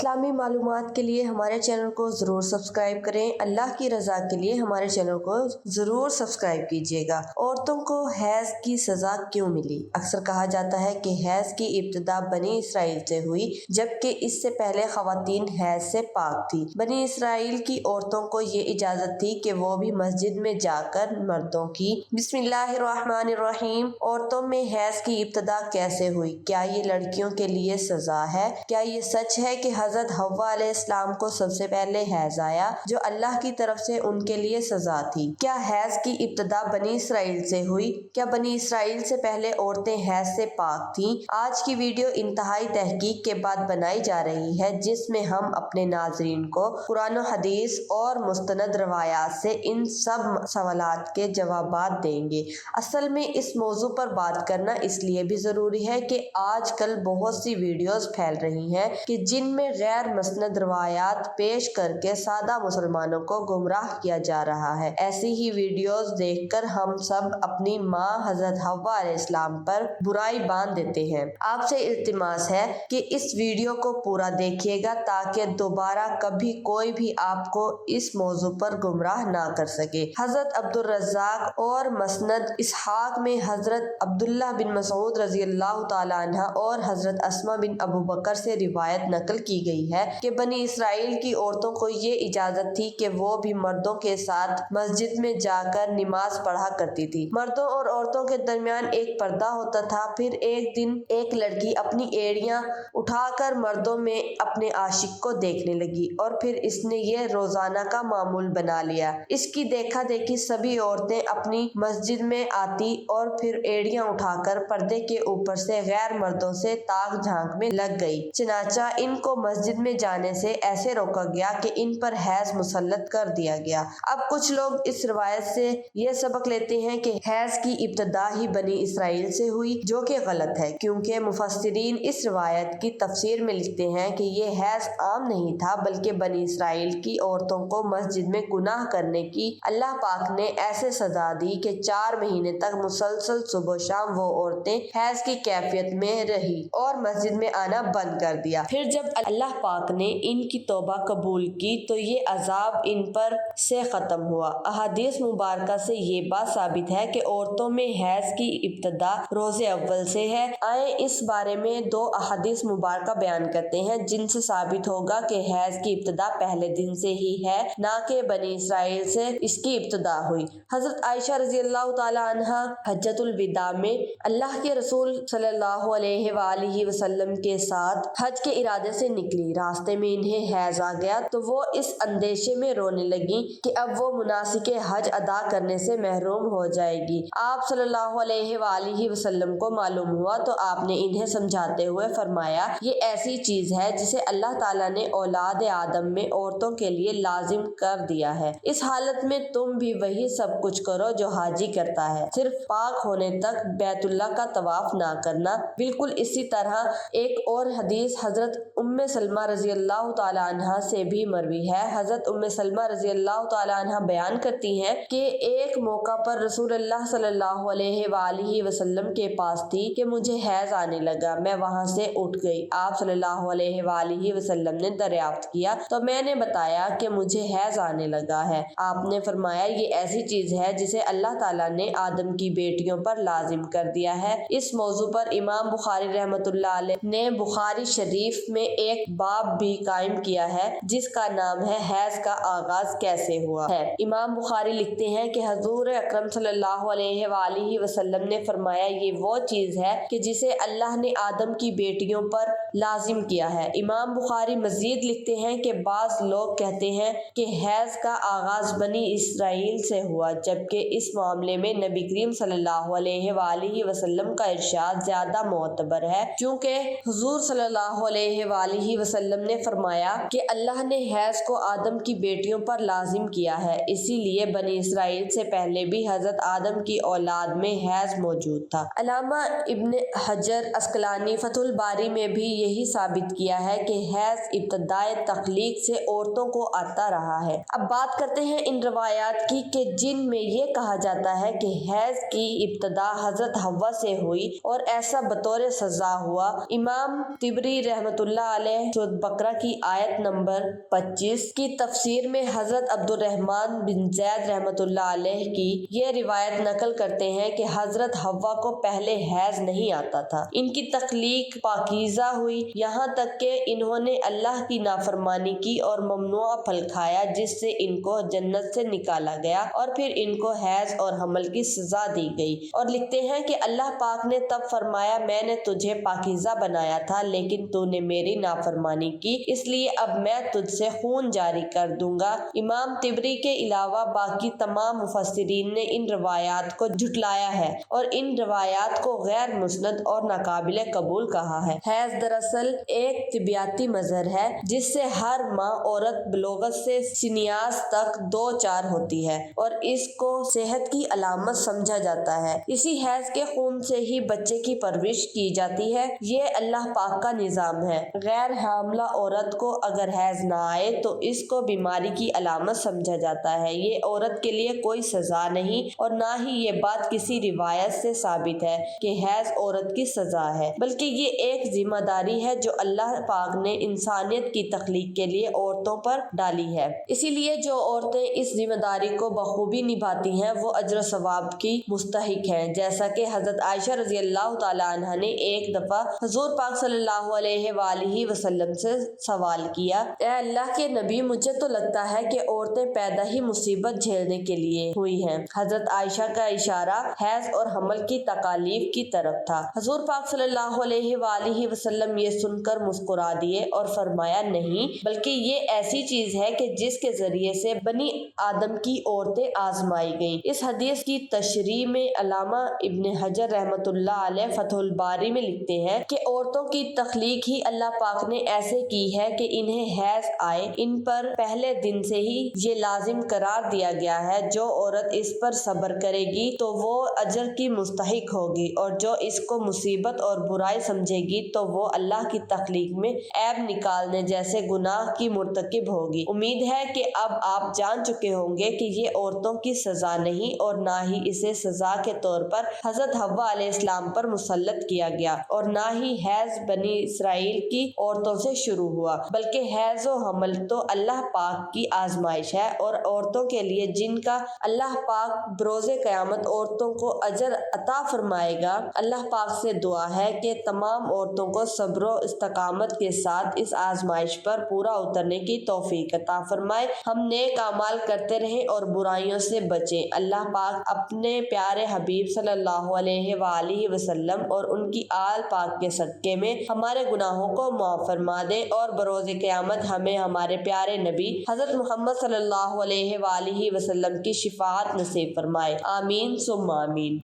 اسلامی معلومات کے لیے ہمارے چینل کو ضرور سبسکرائب کریں۔ اللہ کی رضا کے لیے ہمارے چینل کو ضرور سبسکرائب کیجیے گا۔ عورتوں کو حیض کی سزا کیوں ملی؟ اکثر کہا جاتا ہے کہ حیض کی ابتدا بنی اسرائیل سے ہوئی، جبکہ اس سے پہلے خواتین حیض سے پاک تھی۔ بنی اسرائیل کی عورتوں کو یہ اجازت تھی کہ وہ بھی مسجد میں جا کر مردوں کی بسم اللہ الرحمن الرحیم۔ عورتوں میں حیض کی ابتدا کیسے ہوئی؟ کیا یہ لڑکیوں کے لیے سزا ہے؟ کیا یہ سچ ہے کہ حضرت حوا علیہ السلام کو سب سے پہلے حیض آیا، جو اللہ کی طرف سے ان کے لیے سزا تھی؟ کیا حیض کی ابتدا بنی اسرائیل سے ہوئی؟ کیا بنی اسرائیل سے پہلے عورتیں حیض سے پاک تھیں؟ آج کی ویڈیو انتہائی تحقیق کے بعد بنائی جا رہی ہے، جس میں ہم اپنے ناظرین کو قرآن و حدیث اور مستند روایات سے ان سب سوالات کے جوابات دیں گے۔ اصل میں اس موضوع پر بات کرنا اس لیے بھی ضروری ہے کہ آج کل بہت سی ویڈیوز پھیل رہی ہیں کہ جن میں غیر مسند روایات پیش کر کے سادہ مسلمانوں کو گمراہ کیا جا رہا ہے۔ ایسی ہی ویڈیوز دیکھ کر ہم سب اپنی ماں حضرت حوا علیہ السلام پر برائی باندھ دیتے ہیں۔ آپ سے التماس ہے کہ اس ویڈیو کو پورا دیکھیے گا تاکہ دوبارہ کبھی کوئی بھی آپ کو اس موضوع پر گمراہ نہ کر سکے۔ حضرت عبدالرزاق اور مسند اسحاق میں حضرت عبداللہ بن مسعود رضی اللہ تعالیٰ عنہ اور حضرت اسماء بن ابو بکر سے روایت نقل کی گئی ہے کہ بنی اسرائیل کی عورتوں کو یہ اجازت تھی کہ وہ بھی مردوں کے ساتھ مسجد میں جا کر نماز پڑھا کرتی تھی۔ مردوں اور عورتوں کے درمیان ایک پردہ ہوتا تھا۔ پھر ایک دن ایک لڑکی اپنی ایڑیاں اٹھا کر مردوں میں اپنے عاشق کو دیکھنے لگی اور پھر اس نے یہ روزانہ کا معمول بنا لیا۔ اس کی دیکھا دیکھی سبھی عورتیں اپنی مسجد میں آتی اور پھر ایڑیاں اٹھا کر پردے کے اوپر سے غیر مردوں سے تاک جھانک میں لگ گئی۔ چنانچہ ان کو مسجد میں جانے سے ایسے روکا گیا کہ ان پر حیض مسلط کر دیا گیا۔ اب کچھ لوگ اس روایت سے یہ سبق لیتے ہیں کہ حیض کی ابتدا ہی بنی اسرائیل سے ہوئی، جو کہ غلط ہے، کیونکہ مفسرین اس روایت کی تفسیر میں لکھتے ہیں کہ یہ حیض عام نہیں تھا، بلکہ بنی اسرائیل کی عورتوں کو مسجد میں گناہ کرنے کی اللہ پاک نے ایسے سزا دی کہ 4 مہینے تک مسلسل صبح و شام وہ عورتیں حیض کی کیفیت میں رہی اور مسجد میں آنا بند کر دیا۔ پھر جب اللہ پاک نے ان کی توبہ قبول کی تو یہ عذاب ان پر سے ختم ہوا۔ احادیث مبارکہ سے یہ بات ثابت ہے کہ عورتوں میں حیض کی ابتدا روز اول سے ہے۔ آئیں اس بارے میں 2 احادیث مبارکہ بیان کرتے ہیں جن سے ثابت ہوگا کہ حیض کی ابتدا پہلے دن سے ہی ہے، نہ کہ بنی اسرائیل سے اس کی ابتدا ہوئی۔ حضرت عائشہ رضی اللہ تعالی عنہا حجۃ الوداع میں اللہ کے رسول صلی اللہ علیہ وآلہ وسلم کے ساتھ حج کے ارادے سے نکلی۔ راستے میں انہیں حیض آ گیا تو وہ اس اندیشے میں رونے لگیں کہ اب وہ مناسک حج ادا کرنے سے محروم ہو جائے گی۔ آپ صلی اللہ علیہ وآلہ وسلم کو معلوم ہوا تو آپ نے انہیں سمجھاتے ہوئے فرمایا، یہ ایسی چیز ہے جسے اللہ تعالیٰ نے اولاد آدم میں عورتوں کے لیے لازم کر دیا ہے۔ اس حالت میں تم بھی وہی سب کچھ کرو جو حاجی کرتا ہے، صرف پاک ہونے تک بیت اللہ کا طواف نہ کرنا۔ بالکل اسی طرح ایک اور حدیث حضرت ام سلمہ رضی اللہ تعالی عنہا سے بھی مروی ہے۔ حضرت ام سلمہ رضی اللہ تعالی عنہا بیان کرتی ہیں کہ ایک موقع پر رسول اللہ صلی اللہ علیہ وآلہ وسلم کے پاس تھی کہ مجھے حیض آنے لگا، میں وہاں سے اٹھ گئی۔ آپ صلی اللہ علیہ وآلہ وسلم نے دریافت کیا تو میں نے بتایا کہ مجھے حیض آنے لگا ہے۔ آپ نے فرمایا، یہ ایسی چیز ہے جسے اللہ تعالیٰ نے آدم کی بیٹیوں پر لازم کر دیا ہے۔ اس موضوع پر امام بخاری رحمۃ اللہ علیہ نے بخاری شریف میں ایک باب بھی قائم کیا ہے جس کا نام ہے حیض کا آغاز کیسے ہوا ہے۔ امام بخاری لکھتے ہیں کہ حضور اکرم صلی اللہ علیہ وآلہ وسلم نے فرمایا، یہ وہ چیز ہے کہ جسے اللہ نے آدم کی بیٹیوں پر لازم کیا ہے۔ امام بخاری مزید لکھتے ہیں کہ بعض لوگ کہتے ہیں کہ حیض کا آغاز بنی اسرائیل سے ہوا، جبکہ اس معاملے میں نبی کریم صلی اللہ علیہ وآلہ وسلم کا ارشاد زیادہ معتبر ہے، کیونکہ حضور صلی اللہ علیہ وآلہ وسلم نے فرمایا کہ اللہ نے حیض کو آدم کی بیٹیوں پر لازم کیا ہے، اسی لیے بنی اسرائیل سے پہلے بھی حضرت آدم کی اولاد میں حیض موجود تھا۔ علامہ ابن حجر عسقلانی فتح الباری میں بھی یہی ثابت کیا ہے کہ حیض ابتدائے تخلیق سے عورتوں کو آتا رہا ہے۔ اب بات کرتے ہیں ان روایات کی کہ جن میں یہ کہا جاتا ہے کہ حیض کی ابتدا حضرت حوا سے ہوئی اور ایسا بطور سزا ہوا۔ امام طبری رحمۃ اللہ علیہ سورۃ بقرہ کی آیت نمبر 25 کی تفسیر میں حضرت عبدالرحمن بن زید رحمۃ اللہ علیہ کی یہ روایت نقل کرتے ہیں کہ حضرت حوا کو پہلے حیض نہیں آتا تھا، ان کی تخلیق پاکیزہ ہوئی یہاں تک کہ انہوں نے اللہ کی نافرمانی کی اور ممنوع پھل کھایا جس سے ان کو جنت سے نکالا گیا اور پھر ان کو حیض اور حمل کی سزا دی گئی۔ اور لکھتے ہیں کہ اللہ پاک نے تب فرمایا میں نے تجھے پاکیزہ بنایا تھا لیکن تو نے میری نافرمانی کی، اس لیے اب میں تجھ سے خون جاری کر دوں گا۔ امام طبری کے علاوہ باقی تمام مفسرین نے ان روایات کو جھٹلایا ہے اور ان روایات کو غیر مسند اور ناقابل قبول کہا ہے۔ حیض دراصل ایک طبیعتی مظہر ہے جس سے ہر ماہ عورت بلوغت سے سنیاس تک دو چار ہوتی ہے اور اس کو صحت کی علامت سمجھا جاتا ہے۔ اسی حیض کے خون سے ہی بچے کی پرورش کی جاتی ہے، یہ اللہ پاک کا نظام ہے۔ غیر حاملہ عورت کو اگر حیض نہ آئے تو اس کو بیماری کی علامت سمجھا جاتا ہے، یہ عورت کے لیے کوئی سزا نہیں اور نہ ہی یہ بات کسی روایت سے ثابت ہے کہ حیض عورت کی سزا ہے، بلکہ یہ ایک ذمہ داری ہے جو اللہ پاک نے انسانیت کی تخلیق کے لیے عورتوں پر ڈالی ہے۔ اسی لیے جو عورتیں اس ذمہ داری کو بخوبی نبھاتی ہیں وہ اجر و ثواب کی مستحق ہیں، جیسا کہ حضرت عائشہ رضی اللہ تعالی عنہا نے ایک دفعہ حضور پاک صلی اللہ علیہ وآلہ وسلم سے سوال کیا، اے اللہ کے نبی مجھے تو لگتا ہے کہ عورتیں پیدا ہی مصیبت جھیلنے کے لیے ہوئی ہیں۔ حضرت عائشہ کا اشارہ حیض اور حمل کی تکالیف کی طرف تھا۔ حضور پاک صلی اللہ علیہ وآلہ وسلم یہ سن کر مسکرا دیے اور فرمایا نہیں، بلکہ یہ ایسی چیز ہے کہ جس کے ذریعے سے بنی آدم کی عورتیں آزمائی گئیں۔ اس حدیث کی تشریح میں علامہ ابن حجر رحمۃ اللہ علیہ فتح الباری میں لکھتے ہیں کہ عورتوں کی تخلیق ہی اللہ پاک نے ایسے کی ہے کہ انہیں حیض آئے ان پر پہلے دن سے ہی یہ لازم قرار دیا گیا ہے، جو عورت اس پر صبر کرے گی تو وہ اجر کی مستحق ہوگی اور جو اس کو مصیبت اور برائی سمجھے گی تو وہ اللہ کی تخلیق میں عیب نکالنے جیسے گناہ کی مرتکب ہوگی۔ امید ہے کہ اب آپ جان چکے ہوں گے کہ یہ عورتوں کی سزا نہیں اور نہ ہی اسے سزا کے طور پر حضرت حوا علیہ السلام پر مسلط کیا گیا اور نہ ہی حیض بنی اسرائیل کی عورتوں سے شروع ہوا، بلکہ حیض و حمل تو اللہ پاک کی آزمائش ہے اور عورتوں کے لیے جن کا اللہ پاک بروز قیامت عورتوں کو اجر عطا فرمائے گا۔ اللہ پاک سے دعا ہے کہ تمام عورتوں کو صبر و استقامت کے ساتھ اس آزمائش پر پورا اترنے کی توفیق عطا فرمائے۔ ہم نیک اعمال کرتے رہیں اور برائیوں سے بچیں۔ اللہ پاک اپنے پیارے حبیب صلی اللہ علیہ وآلہ وسلم اور ان کی آل پاک کے صدقے میں ہمارے گناہوں کو معاف فرما دے اور بروز قیامت ہمیں ہمارے پیارے نبی حضرت محمد صلی اللہ علیہ وآلہ وسلم کی شفاعت نصیب فرمائے۔ آمین ثم آمین۔